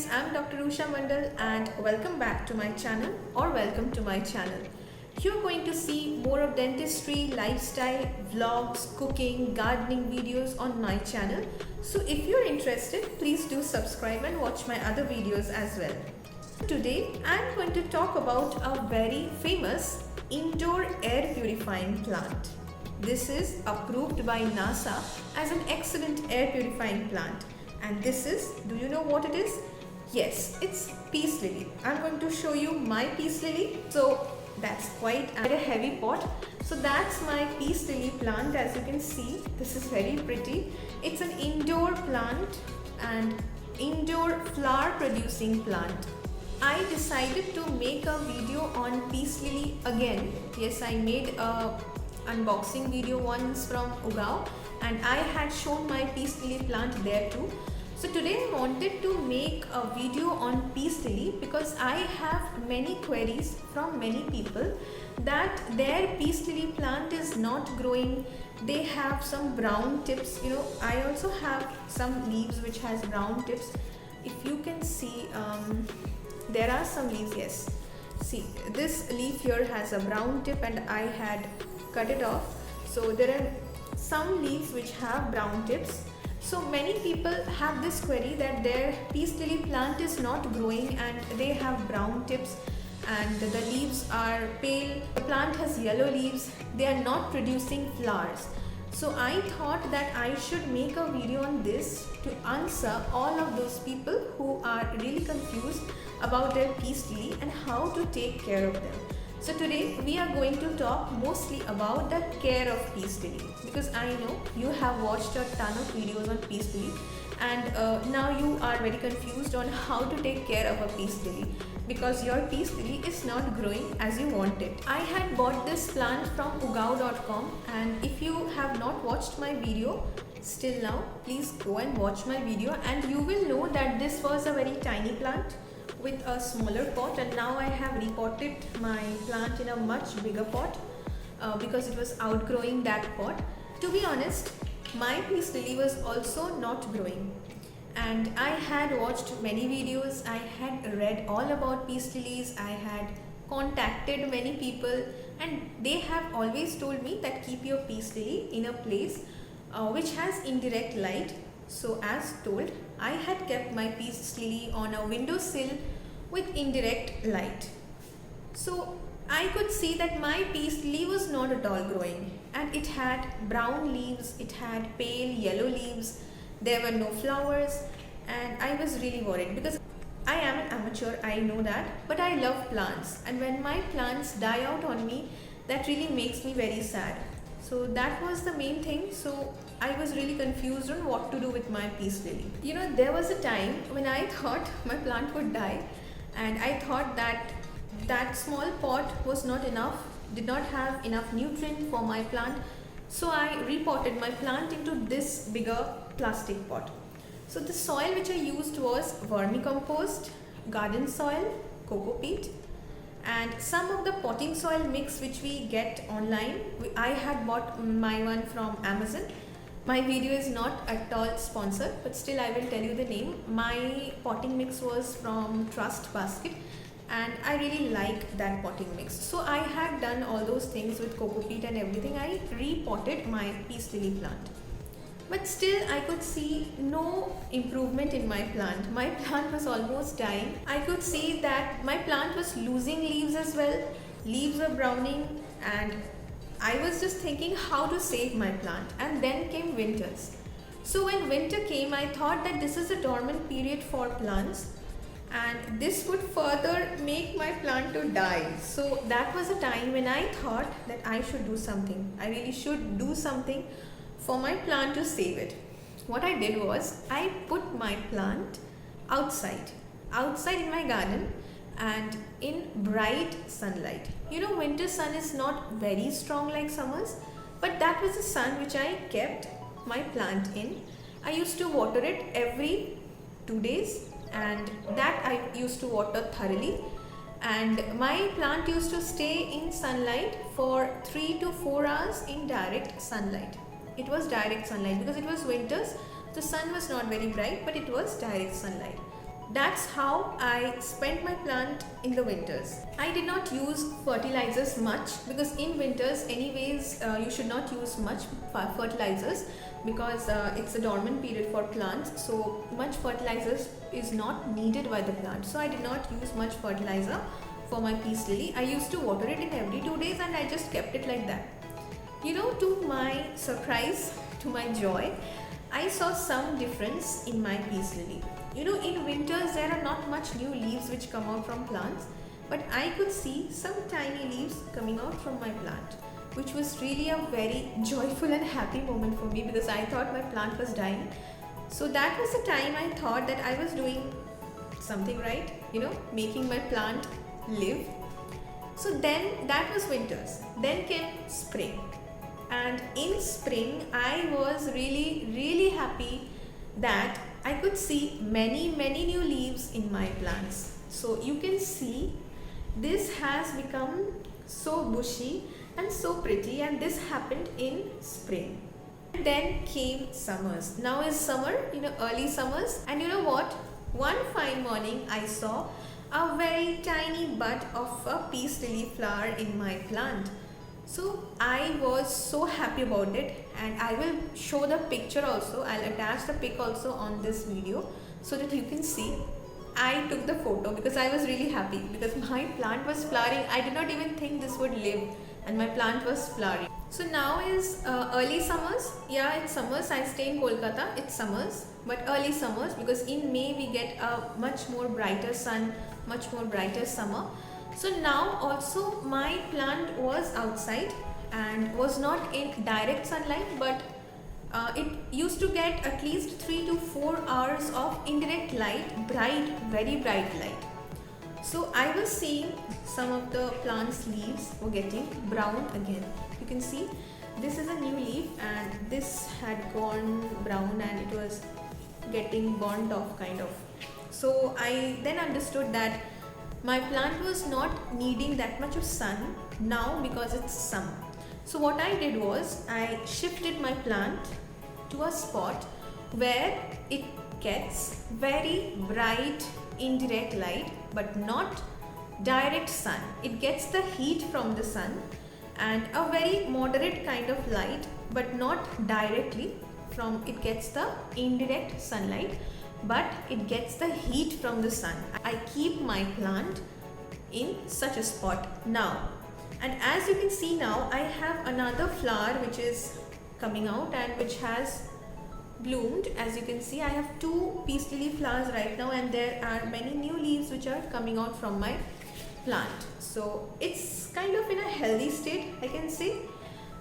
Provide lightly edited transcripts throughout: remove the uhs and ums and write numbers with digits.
I'm Dr. Usha Mandal and welcome back to my channel or welcome to my channel. You're going to see more of dentistry, lifestyle, vlogs, cooking, gardening videos on my channel. So if you're interested, please do subscribe and watch my other videos as well. Today I'm going to talk about a very famous indoor air purifying plant. This is approved by NASA as an excellent air purifying plant. And this is, do you know what it is? Yes, it's peace lily. I'm going to show you my peace lily. So that's quite a heavy pot. So that's my peace lily plant. As you can see, this is very pretty. It's an indoor plant and indoor flower producing plant. I decided to make a video on peace lily again. Yes, I made a unboxing video once from Ugao and I had shown my peace lily plant there too. So today I wanted to make a video on peace lily because I have many queries from many people that their peace lily plant is not growing. They have some brown tips. You know, I also have some leaves which has brown tips. If you can see, there are some leaves, yes. See, this leaf here has a brown tip and I had cut it off. So there are some leaves which have brown tips. So many people have this query that their peace lily plant is not growing and they have brown tips and the leaves are pale. The plant has yellow leaves. They are not producing flowers. So I thought that I should make a video on this to answer all of those people who are really confused about their peace lily and how to take care of them. So today we are going to talk mostly about the care of peace lily because I know you have watched a ton of videos on peace lily and now you are very confused on how to take care of a peace lily because your peace lily is not growing as you want it. I had bought this plant from ugao.com and if you have not watched my video still now, please go and watch my video and you will know that this was a very tiny plant with a smaller pot and now I have repotted my plant in a much bigger pot because it was outgrowing that pot. To be honest, my peace lily was also not growing and I had watched many videos, I had read all about peace lilies, I had contacted many people and they have always told me that keep your peace lily in a place which has indirect light. So as told, I had kept my peace lily on a windowsill with indirect light. So I could see that my peace lily was not at all growing and it had brown leaves, it had pale yellow leaves, there were no flowers and I was really worried because I am an amateur, I know that, but I love plants and when my plants die out on me, that really makes me very sad. So that was the main thing. So I was really confused on what to do with my peace lily. You know, there was a time when I thought my plant would die and I thought that that small pot was not enough, did not have enough nutrient for my plant. So I repotted my plant into this bigger plastic pot. So the soil which I used was vermicompost, garden soil, coco peat, and some of the potting soil mix which we get online. I had bought my one from Amazon. My video is not at all sponsored, but still I will tell you the name. My potting mix was from Trust Basket and I really like that potting mix. So I had done all those things with coco peat and everything. I repotted my peace lily plant. But still I could see no improvement in my plant. My plant was almost dying. I could see that my plant was losing leaves as well. Leaves were browning and I was just thinking how to save my plant and then came winters. So when winter came, I thought that this is a dormant period for plants and this would further make my plant to die. So that was a time when I thought that I should do something. I really should do something for my plant to save it. What I did was I put my plant outside in my garden and in bright sunlight. You know, winter sun is not very strong like summers, but that was the sun which I kept my plant in. I used to water it every 2 days and that I used to water thoroughly and my plant used to stay in sunlight for 3 to 4 hours in direct sunlight. It was direct sunlight because it was winters. The sun was not very bright, but it was direct sunlight. That's how I spent my plant in the winters. I did not use fertilizers much because in winters anyways you should not use much fertilizers because it's a dormant period for plants, so much fertilizers is not needed by the plant. So I did not use much fertilizer for my peace lily. I used to water it in every 2 days and I just kept it like that. To my surprise, to my joy, I saw some difference in my peace lily. In winters there are not much new leaves which come out from plants, but I could see some tiny leaves coming out from my plant, which was really a very joyful and happy moment for me because I thought my plant was dying. So that was the time I thought that I was doing something right, making my plant live. So then that was winters. Then came spring. And in spring, I was really, really happy that I could see many, many new leaves in my plants. So you can see this has become so bushy and so pretty, and this happened in spring. And then came summers. Now is summer, early summers. And you know what? One fine morning I saw a very tiny bud of a peace lily flower in my plant. So I was so happy about it, and I will show the picture also. I'll attach the pic also on this video so that you can see. I took the photo because I was really happy because my plant was flowering. I did not even think this would live, and my plant was flowering. So now is early summers. Yeah, it's summers. I stay in Kolkata. It's summers, but early summers because in May we get a much more brighter sun, much more brighter summer. So now also my plant was outside and was not in direct sunlight, but it used to get at least 3 to 4 hours of indirect light, bright, very bright light. So I was seeing some of the plant's leaves were getting brown again. You can see this is a new leaf and this had gone brown and it was getting burnt off kind of. So I then understood that my plant was not needing that much of sun now because it's summer. So what I did was I shifted my plant to a spot where it gets very bright indirect light but not direct sun. It gets the heat from the sun and a very moderate kind of light but not directly from it gets the indirect sunlight, but it gets the heat from the sun. I keep my plant in such a spot now, and as you can see now I have another flower which is coming out and which has bloomed. As you can see I have 2 peace lily flowers right now and there are many new leaves which are coming out from my plant. So it's kind of in a healthy state, I can say.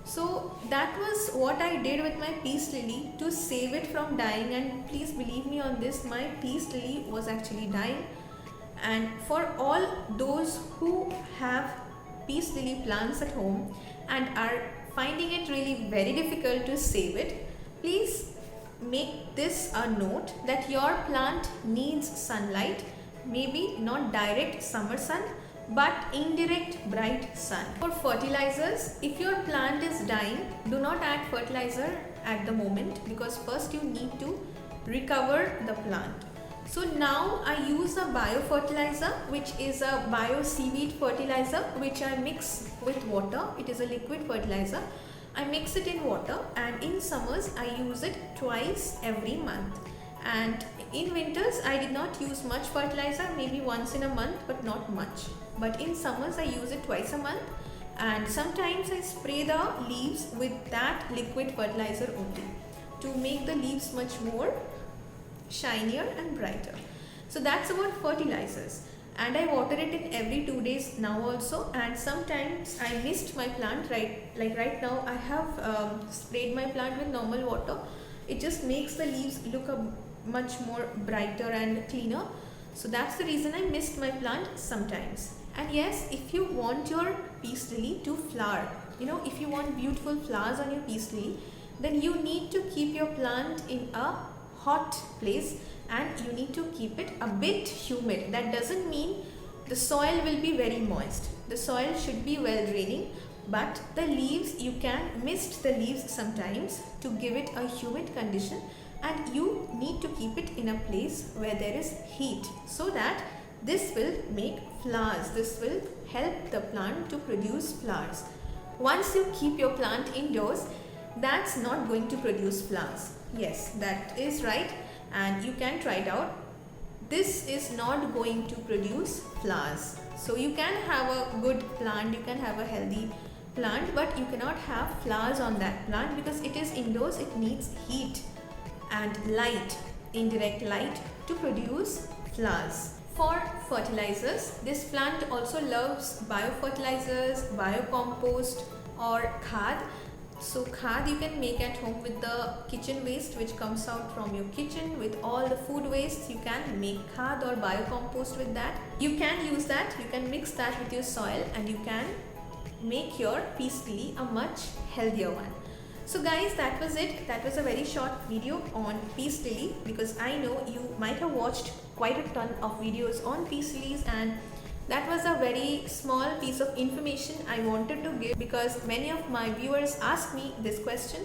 So that was what I did with my peace lily to save it from dying, and please believe me on this, my peace lily was actually dying. And for all those who have peace lily plants at home and are finding it really very difficult to save it, please make this a note that your plant needs sunlight, maybe not direct summer sun but indirect bright sun. For fertilizers, if your plant is dying, do not add fertilizer at the moment because first you need to recover the plant. So now I use a biofertilizer, which is a bio seaweed fertilizer which I mix with water. It is a liquid fertilizer. I mix it in water and in summers I use it twice every month. And in winters I did not use much fertilizer, maybe once in a month but not much. But in summers I use it twice a month, and sometimes I spray the leaves with that liquid fertilizer only to make the leaves much more shinier and brighter. So that's about fertilizers, and I water it in every 2 days now also. And sometimes I mist my plant, right now I have sprayed my plant with normal water. It just makes the leaves look a much more brighter and cleaner. So that's the reason I mist my plant sometimes. And yes, if you want your peace lily to flower, if you want beautiful flowers on your peace lily, then you need to keep your plant in a hot place and you need to keep it a bit humid. That doesn't mean the soil will be very moist. The soil should be well draining, but the leaves, you can mist the leaves sometimes to give it a humid condition, and you need to keep it in a place where there is heat, so that this will make flowers. This will help the plant to produce flowers. Once you keep your plant indoors, that's not going to produce flowers. Yes, that is right, and you can try it out. This is not going to produce flowers. So you can have a good plant, you can have a healthy plant, but you cannot have flowers on that plant because it is indoors. It needs heat and light, indirect light, to produce flowers. For fertilizers, this plant also loves biofertilizers, biocompost or khad. So khad you can make at home with the kitchen waste which comes out from your kitchen. With all the food waste, you can make khad or biocompost with that. You can use that, you can mix that with your soil, and you can make your peace lily a much healthier one. So guys, that was it. That was a very short video on peace lily, because I know you might have watched quite a ton of videos on peace lilies, and that was a very small piece of information I wanted to give, because many of my viewers ask me this question,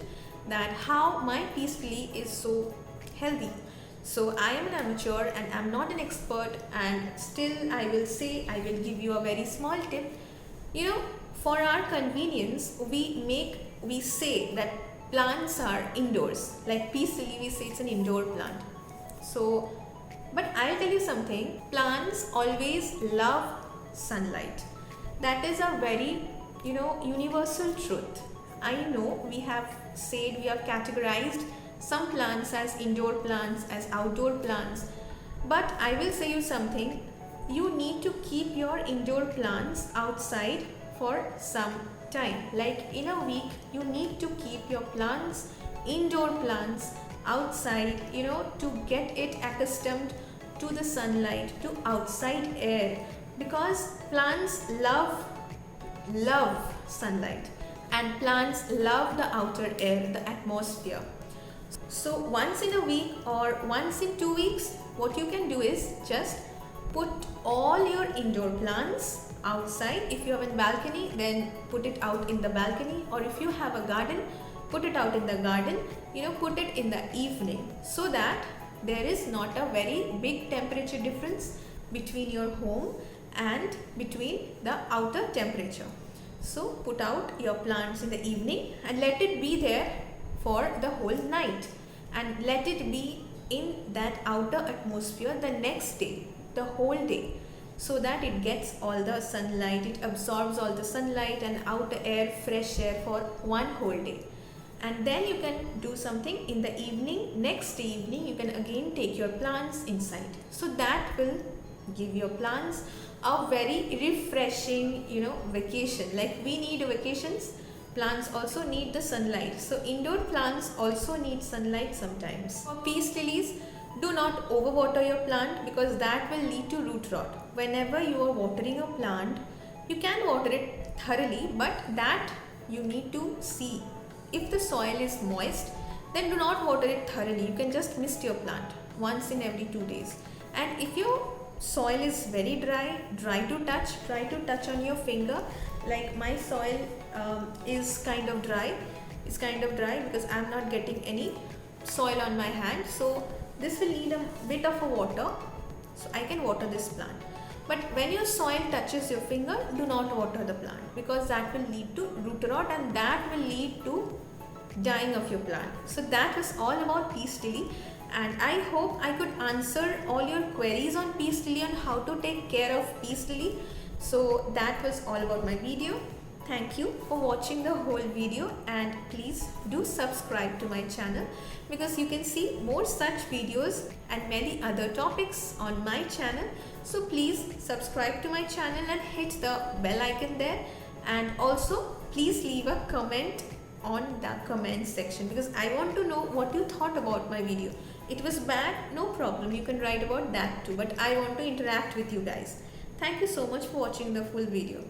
that how my peace lily is so healthy. So I am an amateur and I'm not an expert, and still I will give you a very small tip. You know, for our convenience, we say that plants are indoors. Like peace lily, we say it's an indoor plant. So, but I'll tell you something, plants always love sunlight. That is a very, universal truth. I know we have categorized some plants as indoor plants, as outdoor plants, but I will say you something, you need to keep your indoor plants outside for some time. Like in a week, you need to keep your indoor plants outside, to get it accustomed to the sunlight, to outside air, because plants love sunlight, and plants love the outer air, the atmosphere. So once in a week or once in 2 weeks, what you can do is just put all your indoor plants outside. If you have a balcony, then put it out in the balcony, or if you have a garden, put it out in the garden. Put it in the evening, so that there is not a very big temperature difference between your home and between the outer temperature. So put out your plants in the evening and let it be there for the whole night, and let it be in that outer atmosphere the next day, the whole day, so that it gets all the sunlight, it absorbs all the sunlight and outer air, fresh air for one whole day. And then you can do something in the evening. Next evening, you can again take your plants inside. So that will give your plants a very refreshing, vacation. Like we need vacations, plants also need the sunlight. So indoor plants also need sunlight sometimes. For peace lilies, do not overwater your plant, because that will lead to root rot. Whenever you are watering a plant, you can water it thoroughly, but that you need to see. If the soil is moist, then do not water it thoroughly. You can just mist your plant once in every 2 days. And if your soil is very dry to touch, try to touch on your finger. Like my soil is kind of dry. It's kind of dry because I'm not getting any soil on my hand. So this will need a bit of a water. So I can water this plant. But when your soil touches your finger, do not water the plant, because that will lead to root rot, and that will lead to dying of your plant. So that was all about peace lily, and I hope I could answer all your queries on peace lily and how to take care of peace lily. So that was all about my video. Thank you for watching the whole video, and please do subscribe to my channel, because you can see more such videos and many other topics on my channel. So please subscribe to my channel and hit the bell icon there, and also please leave a comment on the comment section, because I want to know what you thought about my video. It was bad, no problem, you can write about that too, but I want to interact with you guys. Thank you so much for watching the full video.